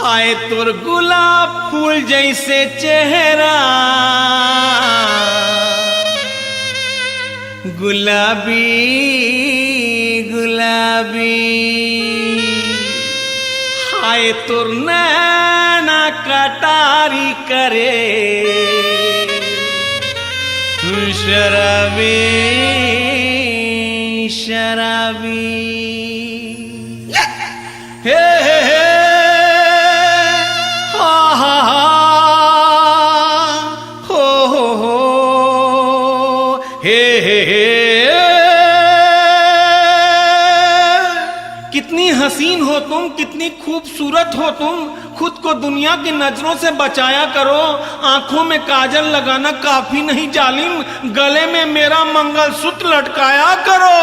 हाय तोर गुलाब फूल जैसे चेहरा, गुलाबी गुलाबी। हाय तोर नैना कटारी करे, शराबी शराबी। हे हे हे कितनी हसीन हो तुम, कितनी खूबसूरत हो तुम। खुद को दुनिया की नजरों से बचाया करो। आंखों में काजल लगाना काफी नहीं जालिम, गले में मेरा मंगलसूत्र लटकाया करो।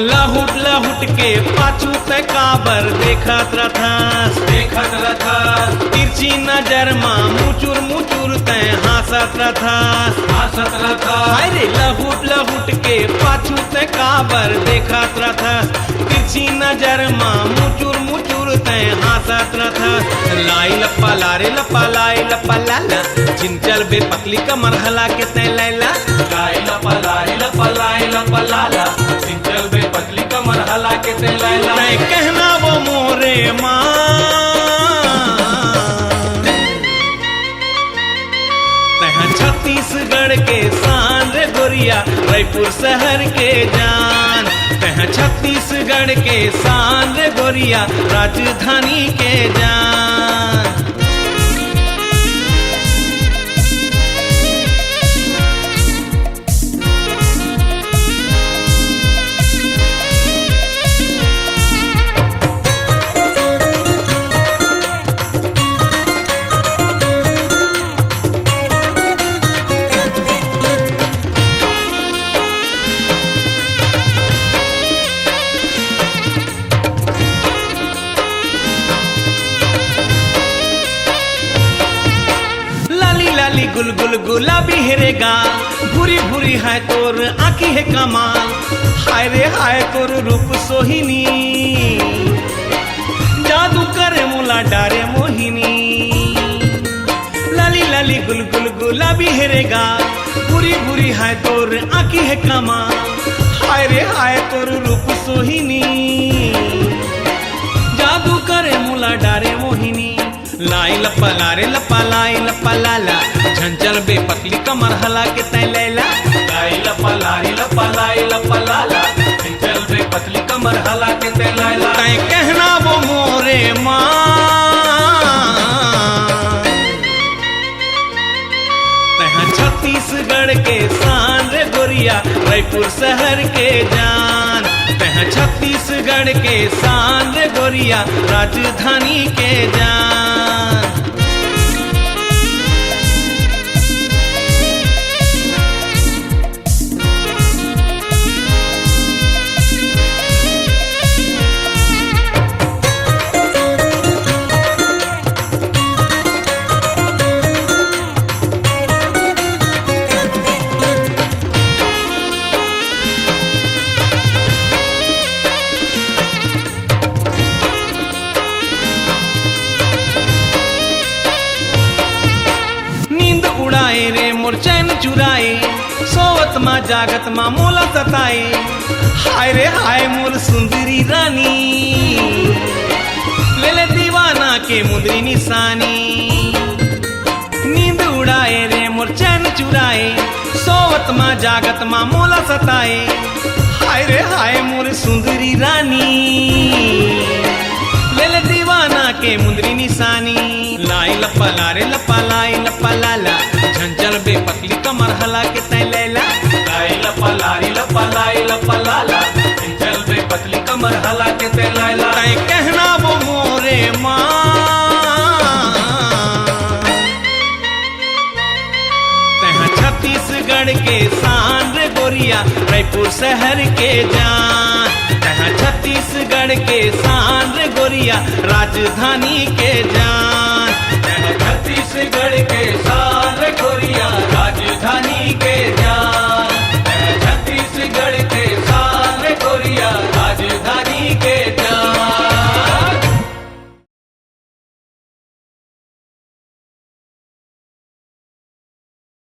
लहुट लहुट के पाछू ते काबर देखत रथा, तिरछी नजर मा मुचुर मुचुर ते हंसत रथा। अरे लहुट लहुट के पाछू ते काबर देखत रथा, तिरछी नजर मा मुचुर मुचुर ते हंसत रथा। लाई लपा लारे लपा लाई लपा लाला, चिंचल बे पतली कमर हला के ते लैला। लाई लपा लारे लपा लाई लपा लाला, चिंचल बे पतली कमर हला के ते लैला। मैं कहना वो मोरे माँ, छत्तीसगढ़ के शान रे गोरिया, रायपुर शहर के जान। तह छत्तीसगढ़ के शान रे गोरिया, राजधानी के जान। गुलगुल गुलाबी हेरेगा, भूरी भूरी है तोर आँखी है कमाल। हाय रे हाय तोर रूप सोहिनी, जादू करे मोला डारे मोहिनी। लाली लाली गुलगुल गुलाबी हेरेगा, भूरी भूरी है तोर आँखी है कमाल। हाय रे हाय तोर रूप सोहिनी, जादू करे मोला डारे मोहिनी। लाई लपा लारे लपा लाई लपा लाला, झंझल बे पतली कमर हला के तै लैला। लाई लपा लारी लपा लाई लपा लाला, झंझल बे पतली कमर हला के तै लैला। तै कहना वो मोरे माँ, तह छत्तीसगढ़ के शान रे गोरिया, रायपुर शहर के जान। तह छत्तीसगढ़ के शान रे गोरिया, राजधानी के जान। चैन चुराए, सोवत मा जागत मा मोला सताए। हाय रे हाय मोर सुंदरी रानी, ले ले दीवाना के मुंदरी निशानी। नींद उड़ाए रे मोर चैन चुराए, सोवत मा जागत मा मोला सताए। हाय रे हाय मोर सुंदरी रानी, ले ले दीवाना के मुंदरी निशानी। लाई लपा लारे लपा लाई लपा लाला, झंझल बे पतली कमर हला के तै लैला। लाई लपा लारी लपा लाई लपा लाला, झंझल बे पतली कमर हला के तै लैला। तै कहना वो मोरे माँ, तह छत्तीसगढ़ के शान रे गोरिया, रायपुर शहर के जान। तह छत्तीसगढ़ के शान रे गोरिया, राजधानी के जान। तह छत्तीसगढ़ के